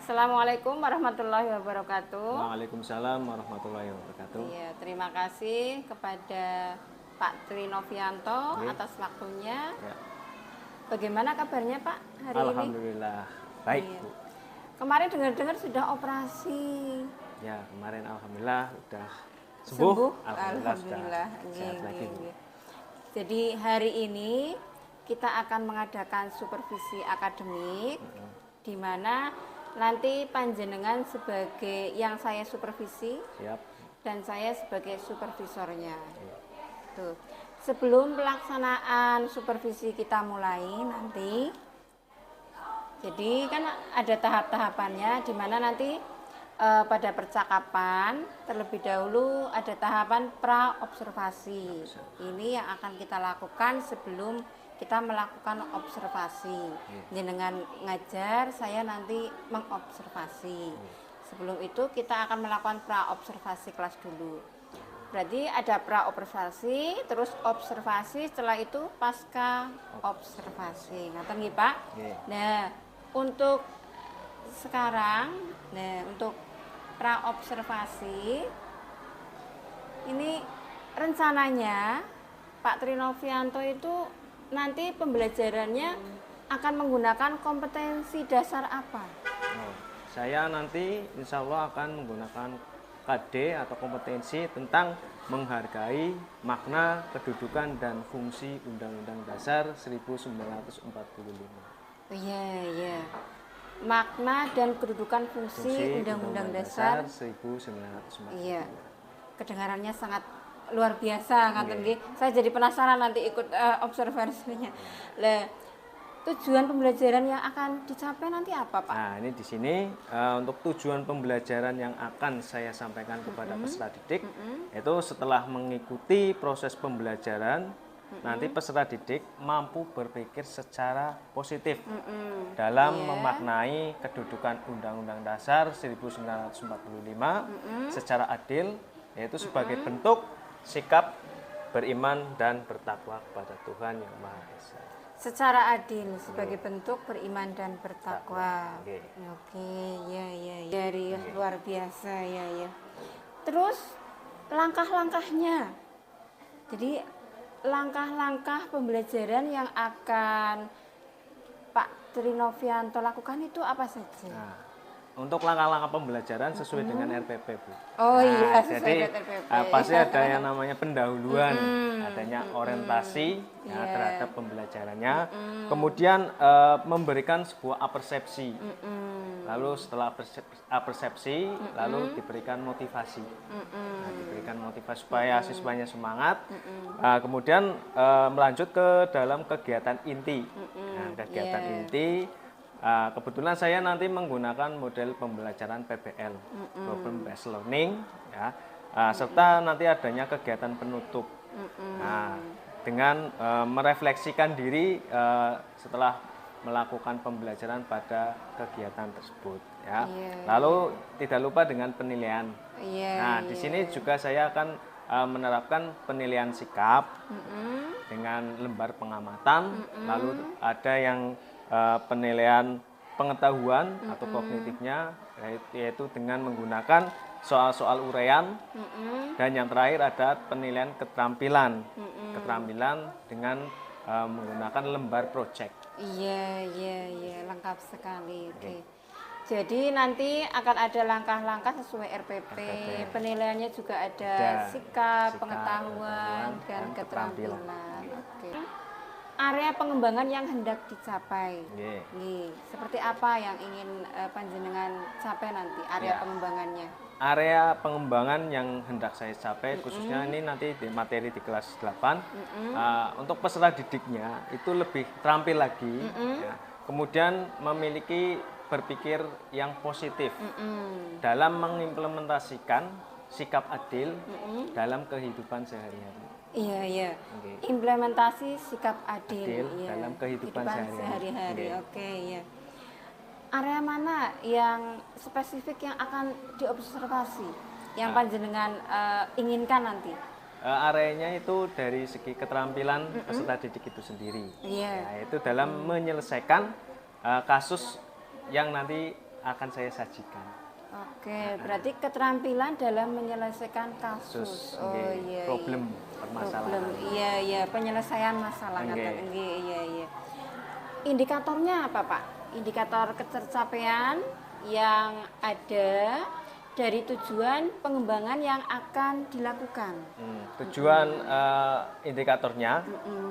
Assalamualaikum warahmatullahi wabarakatuh. Waalaikumsalam warahmatullahi wabarakatuh. Iya, terima kasih kepada Pak Tri Novianto atas waktunya. Ya. Bagaimana kabarnya Pak hari ini? Alhamdulillah baik, Iya. Bu. Kemarin dengar-dengar sudah operasi. Ya, kemarin alhamdulillah udah sembuh. Alhamdulillah. Sudah sehat Nggih, lagi, nggih, Bu. nggih. Jadi hari ini kita akan mengadakan supervisi akademik di mana nanti panjenengan sebagai yang saya supervisi Siap. dan saya sebagai supervisornya. Tuh. Sebelum pelaksanaan supervisi kita mulai nanti, jadi kan ada tahap-tahapannya di mana nanti pada percakapan terlebih dahulu ada tahapan pra-observasi. Ini yang akan kita lakukan sebelum kita melakukan observasi. Dengan ngajar, saya nanti mengobservasi. Sebelum itu kita akan melakukan pra-observasi kelas dulu. Berarti ada pra-observasi, terus observasi, setelah itu pasca observasi. Ngaten nggih, Pak? Nah, untuk sekarang, untuk pra-observasi ini rencananya Pak Tri Novianto itu nanti pembelajarannya akan menggunakan kompetensi dasar apa? Saya nanti insya Allah akan menggunakan KD atau kompetensi tentang menghargai makna, kedudukan, dan fungsi Undang-Undang Dasar 1945. Iya, iya. Makna dan kedudukan fungsi Undang-Undang Dasar 1945. Iya. Kedengarannya sangat luar biasa ngaten nggih. Saya jadi penasaran nanti ikut observasinya. Lah, tujuan pembelajaran yang akan dicapai nanti apa, Pak? Nah, ini di sini untuk tujuan pembelajaran yang akan saya sampaikan kepada peserta didik, itu setelah mengikuti proses pembelajaran, nanti peserta didik mampu berpikir secara positif dalam memaknai kedudukan Undang-Undang Dasar 1945 secara adil, yaitu sebagai bentuk sikap beriman dan bertakwa kepada Tuhan Yang Maha Esa. Secara adil sebagai bentuk beriman dan bertakwa. Oke, ya. Dari luar biasa, ya. Terus langkah-langkahnya. Jadi langkah-langkah pembelajaran yang akan Pak Tri Novianto lakukan itu apa saja? Nah, untuk langkah-langkah pembelajaran sesuai dengan RPP, Bu. Oh iya, sesuai jadi dengan RPP. pasti ada yang namanya pendahuluan, adanya orientasi terhadap pembelajarannya, kemudian memberikan sebuah apersepsi, lalu setelah apersepsi, lalu diberikan motivasi, diberikan motivasi supaya siswanya semangat, kemudian melanjut ke dalam kegiatan inti. Nah, kegiatan inti. Kebetulan saya nanti menggunakan model pembelajaran PBL, Problem Based Learning, ya, serta nanti adanya kegiatan penutup. Nah, dengan merefleksikan diri setelah melakukan pembelajaran pada kegiatan tersebut, ya. Lalu tidak lupa dengan penilaian. Nah, di sini juga saya akan menerapkan penilaian sikap dengan lembar pengamatan, lalu ada yang penilaian pengetahuan atau kognitifnya, yaitu dengan menggunakan soal-soal uraian, dan yang terakhir ada penilaian keterampilan dengan menggunakan lembar project. Iya, lengkap sekali. Oke. Jadi nanti akan ada langkah-langkah sesuai RPP. Penilaiannya juga ada sikap, pengetahuan, dan keterampilan. Oke. Area pengembangan yang hendak dicapai. Seperti apa yang ingin panjenengan capai nanti area pengembangannya? Area pengembangan yang hendak saya capai khususnya ini nanti di materi di kelas 8 untuk peserta didiknya itu lebih terampil lagi, ya. Kemudian memiliki berpikir yang positif dalam mengimplementasikan sikap adil dalam kehidupan sehari-hari. Iya. Implementasi sikap adil dalam kehidupan sehari-hari. Oke, ya. Area mana yang spesifik yang akan diobservasi, yang panjenengan inginkan nanti? Areanya itu dari segi keterampilan peserta didik itu sendiri, yaitu dalam menyelesaikan kasus yang nanti akan saya sajikan. Oke, berarti keterampilan dalam menyelesaikan kasus. Oh nggih, iya. problem permasalahan. Iya, penyelesaian masalah Nggih. ngaten. Iya. Indikatornya apa, Pak? Indikator ketercapaian yang ada dari tujuan pengembangan yang akan dilakukan. Tujuan indikatornya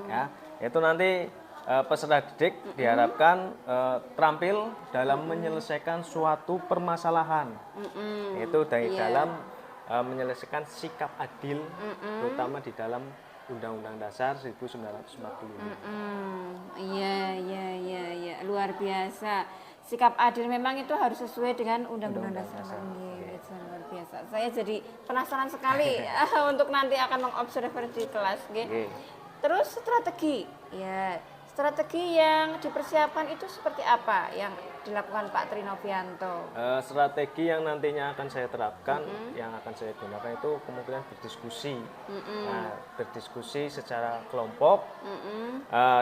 ya, itu nanti peserta didik diharapkan terampil dalam menyelesaikan suatu permasalahan, yaitu dari dalam menyelesaikan sikap adil, terutama di dalam Undang-Undang Dasar 1945. Iya, luar biasa. Sikap adil memang itu harus sesuai dengan Undang-Undang Dasar. Luar biasa. Saya jadi penasaran sekali untuk nanti akan mengobservasi di kelas. Terus strategi, ya strategi yang dipersiapkan itu seperti apa yang dilakukan Pak Trinovianto? Strategi yang nantinya akan saya terapkan, yang akan saya gunakan itu kemungkinan berdiskusi. Nah, berdiskusi secara kelompok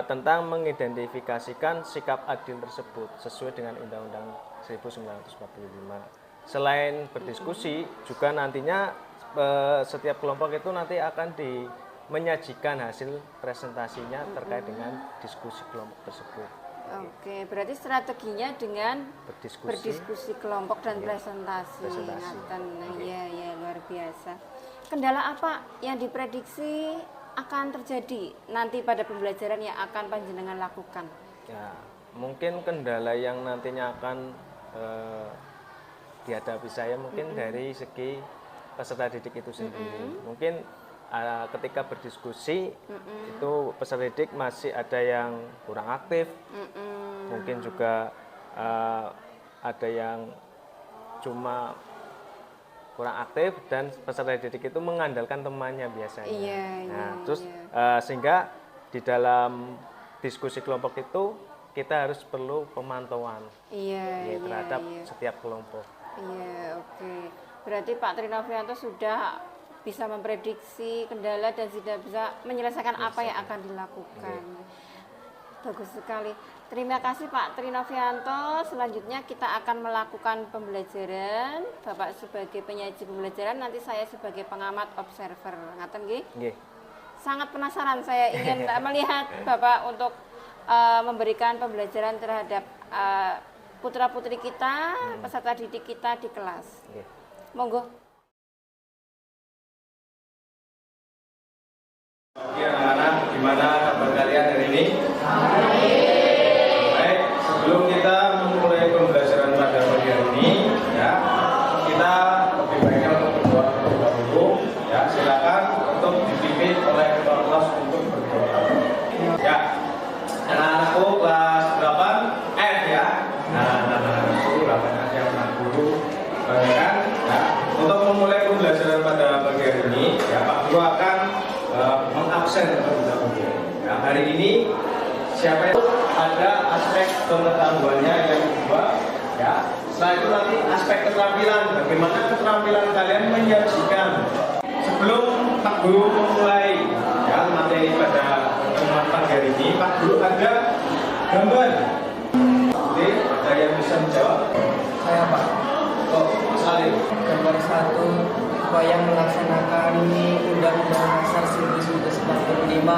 tentang mengidentifikasikan sikap adil tersebut sesuai dengan Undang-Undang 1945. Selain berdiskusi, juga nantinya setiap kelompok itu nanti akan menyajikan hasil presentasinya terkait dengan diskusi kelompok tersebut. Oke, berarti strateginya dengan berdiskusi kelompok dan presentasi. Iya, luar biasa. Kendala apa yang diprediksi akan terjadi nanti pada pembelajaran yang akan panjenengan lakukan? Ya, mungkin kendala yang nantinya akan dihadapi saya mungkin dari segi peserta didik itu sendiri. Mungkin ketika berdiskusi itu peserta didik masih ada yang kurang aktif, mungkin juga ada yang cuma kurang aktif dan peserta didik itu mengandalkan temannya biasanya. Terus sehingga di dalam diskusi kelompok itu kita harus perlu pemantauan terhadap setiap kelompok. Oke. Berarti Pak Trinovianto sudah bisa memprediksi kendala dan sudah bisa menyelesaikan apa yang akan dilakukan. Bagus sekali. Terima kasih Pak Trinovianto. Selanjutnya kita akan melakukan pembelajaran. Bapak sebagai penyaji pembelajaran, nanti saya sebagai pengamat observer. Ngaten nggih? Sangat penasaran, saya ingin melihat Bapak untuk memberikan pembelajaran terhadap putra-putri kita, peserta didik kita di kelas. Monggo. Anak-anak, gimana kabar kalian hari ini? Baik, sebelum kita memulai pembelajaran pada pagi hari ini, ya, kita lebih baiknya untuk berdoa terlebih dahulu. Ya, silakan untuk dipimpin oleh ketua kelas untuk berdoa. Ya, anak-anakku kelas 8 F ya. Nah, anak-anakku 8 F yang anak guru, kan? Ya, untuk memulai pembelajaran pada pagi hari ini, ya Pak Guru akan mengabsen terlebih dahulu. Nah, hari ini siapa itu ada aspek pengetahuannya yang kedua, ya. Setelah itu nanti aspek keterampilan, bagaimana keterampilan kalian menyajikan. Sebelum Pak Guru memulai ya materi pada pertemuan pagi hari ini, Pak Guru ada gambar. Oke, ada yang bisa menjawab? Saya Pak. Salim. Gambar 1. Yang melaksanakan Undang-Undang Dasar 1945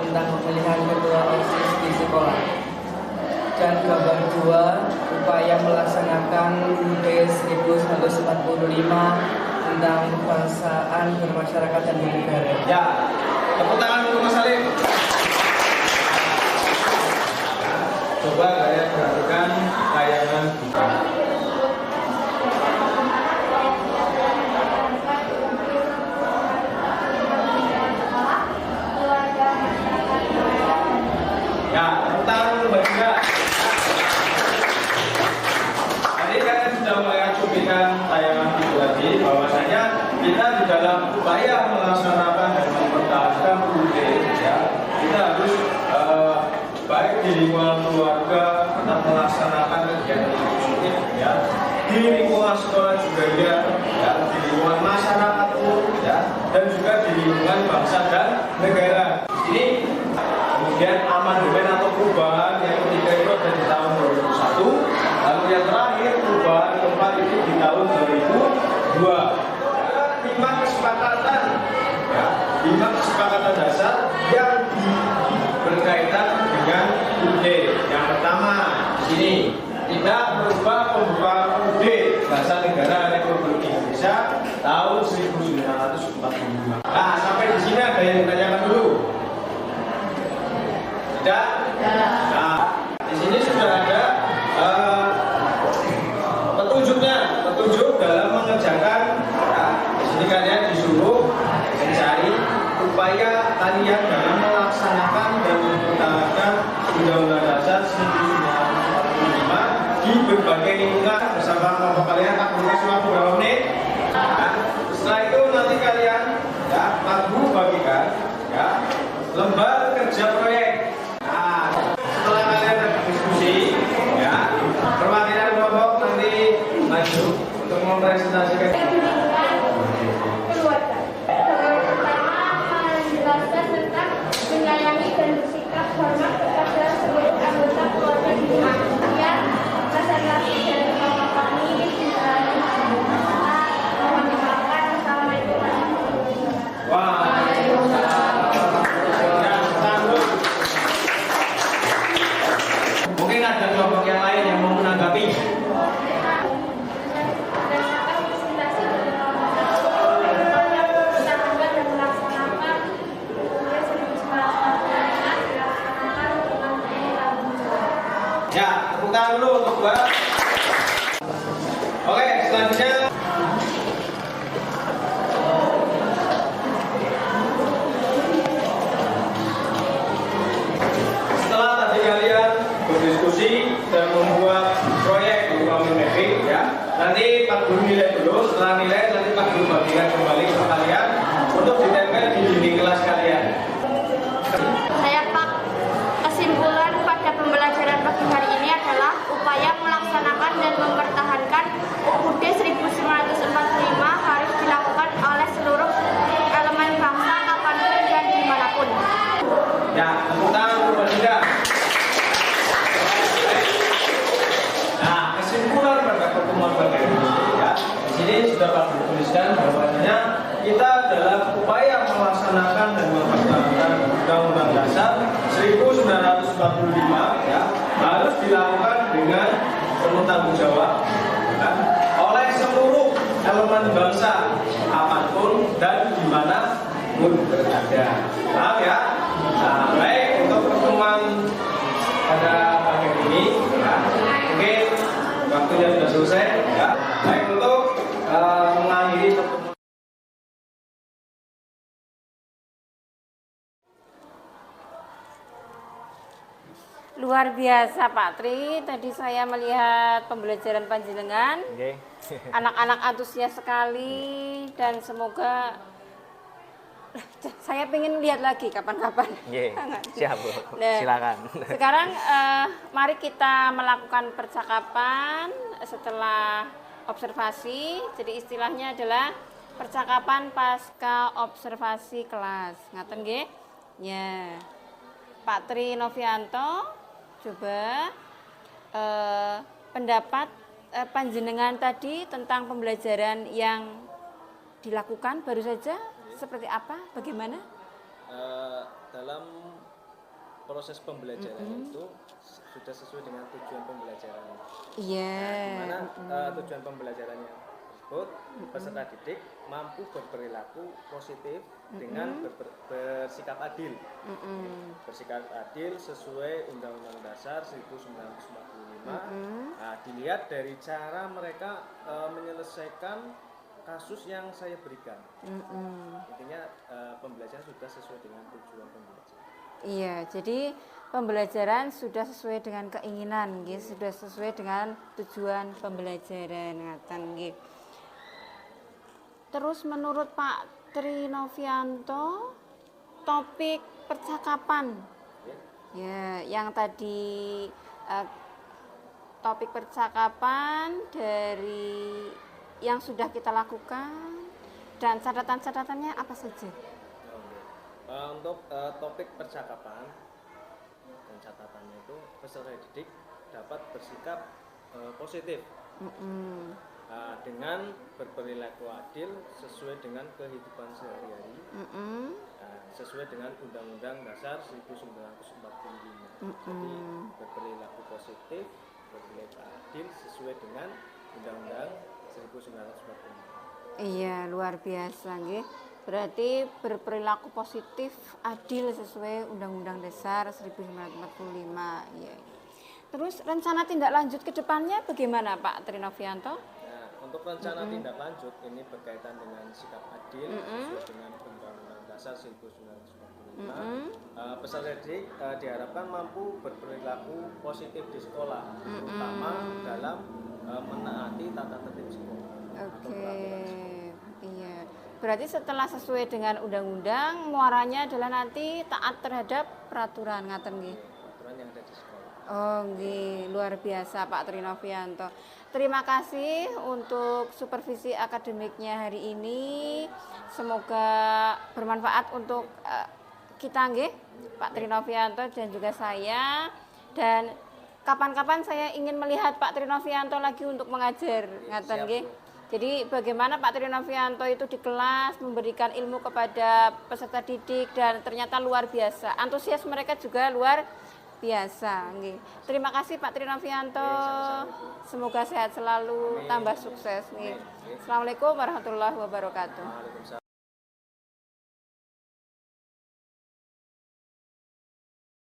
tentang pemilihan ketua OSIS di sekolah. Dan gambar 2, upaya melaksanakan UUD 1945 tentang kebangsaan, bermasyarakat dan bernegara. Ya, tepuk tangan untuk Mas Salim. Coba kalian perhatikan tayangan kita. Ya, tepuk tangan untuk Mbak Dinda. Tadi kalian sudah melihat cuplikan tayangan itu tadi, bahwasanya kita di dalam upaya melaksanakan dan mempertahankan UUD, ya, kita harus baik di lingkungan keluarga tetap melaksanakan kegiatan positif, ya, di lingkungan sekolah juga ya, di lingkungan masyarakat pun, ya, dan juga di lingkungan bangsa dan negara. Ini kemudian amandemen atau perubahan yang ketiga itu ada di tahun 2001, lalu yang terakhir perubahan 5 kesepakatan, ya, 5 kesepakatan dasar yang berkaitan dengan UUD. Yang pertama di sini tidak merubah pembukaan UUD Dasar Negara Republik Indonesia tahun 1945. Nah, sampai di sini ada yang ditanyakan dulu? Tidak? Nah, di sini sudah ada petunjuk dalam mengerjakan. Ya, di sini kalian disuruh mencari upaya kalian dalam melaksanakan dan mempertahankan Undang-Undang Dasar 1945 di berbagai lingkungan bersama kelompok kalian. Tak kasih waktu berapa menit? Nah, setelah itu nanti kalian ya guru bagikan ya lembar kerja proyek. Nah, setelah kalian diskusi ya perwakilan kelompok nanti maju untuk mempresentasikan. Keluarga. Pertama menjelaskan tentang menyayangi dan bersikap hormat kepada seluruh anggota keluarga di rumah. Kemudian presentasi dari kelompok kami mohon dimaafkan. Assalamualaikum warahmatullahi wabarakatuh. Mungkin ada kelompok yang lain yang mau menanggapi. Ya, tepuk tangan dulu untuk gua. Oke, selanjutnya setelah tadi kalian berdiskusi dan membuat proyek berupa mapping ya, nanti Pak Guru nilai dulu. Setelah nilai nanti Pak Guru bagikan kembali ke kalian untuk ditempel di dinding kelas kalian. Saya Pak, kesimpulan pada pembelajaran pagi hari ini adalah upaya melaksanakan dan mempertahankan UUD 1945 harus dilakukan oleh seluruh elemen bangsa kapanpun dan dimanapun. Ya, tepuk tangan untuk Baginda. Nah, kesimpulan pada pertemuan pagi ini ya, di sini sudah Pak Guru tuliskan bahwasanya kita dalam upaya melaksanakan dan mempertahankan Undang-Undang Dasar 1945 ya, harus dilakukan dengan penuh tanggung jawab ya, oleh seluruh elemen bangsa apapun dan dimana pun berada. Paham ya? Nah, baik untuk pertemuan pada pagi ini ya, mungkin waktunya sudah selesai ya. Baik untuk mengakhiri pertemuan. Luar biasa Pak Tri, tadi saya melihat pembelajaran panjenengan. Oke. Anak-anak antusias sekali dan semoga saya pengen lihat lagi kapan-kapan. Siap Bu. Nah, Silakan. Sekarang mari kita melakukan percakapan setelah observasi. Jadi istilahnya adalah percakapan pasca observasi kelas. Ngaten nggih? Ya. Pak Tri Novianto, coba pendapat panjenengan tadi tentang pembelajaran yang dilakukan baru saja seperti apa, bagaimana? Dalam proses pembelajaran itu sudah sesuai dengan tujuan pembelajaran. Iya. Nah, di mana tujuan pembelajarannya tersebut peserta didik mampu berperilaku positif dengan bersikap adil. Bersikap adil sesuai Undang-Undang Dasar 1945. Nah, dilihat dari cara mereka menyelesaikan kasus yang saya berikan. Intinya pembelajaran sudah sesuai dengan tujuan pembelajaran. Iya, jadi pembelajaran sudah sesuai dengan keinginan, gitu, sudah sesuai dengan tujuan pembelajaran, ngaten nggih. Terus menurut Pak Tri Novianto, topik percakapan, ya, yang tadi topik percakapan dari yang sudah kita lakukan dan catatan-catatannya apa saja? Untuk topik percakapan dan catatannya itu peserta didik dapat bersikap positif dengan berperilaku adil sesuai dengan kehidupan sehari-hari, sesuai dengan Undang-Undang Dasar 1945. Jadi berperilaku positif, berperilaku adil sesuai dengan Undang-Undang 1945. Iya, luar biasa nggih. Berarti berperilaku positif, adil sesuai Undang-Undang Dasar 1945. Iya. Terus rencana tindak lanjut ke depannya bagaimana Pak Trinovianto? Nah, untuk rencana tindak lanjut ini berkaitan dengan sikap adil sesuai dengan Undang-Undang Dasar 1945. Peserta didik diharapkan mampu berperilaku positif di sekolah, terutama dalam menaati tata tertib sekolah. Oke, iya. Berarti setelah sesuai dengan undang-undang, muaranya adalah nanti taat terhadap peraturan, ngaten nggih. Peraturan yang ada di sekolah. Oh, nggih, luar biasa Pak Trinovianto. Terima kasih untuk supervisi akademiknya hari ini. Semoga bermanfaat untuk kita nggih, Pak Trinovianto dan juga saya. Dan kapan-kapan saya ingin melihat Pak Trinovianto lagi untuk mengajar, ngaten nggih. Jadi bagaimana Pak Trinovianto itu di kelas memberikan ilmu kepada peserta didik dan ternyata luar biasa. Antusias mereka juga luar biasa. Nggih. Terima kasih Pak Trinovianto. Semoga sehat selalu, tambah sukses. Nggih. Assalamualaikum warahmatullahi wabarakatuh. Waalaikumsalam.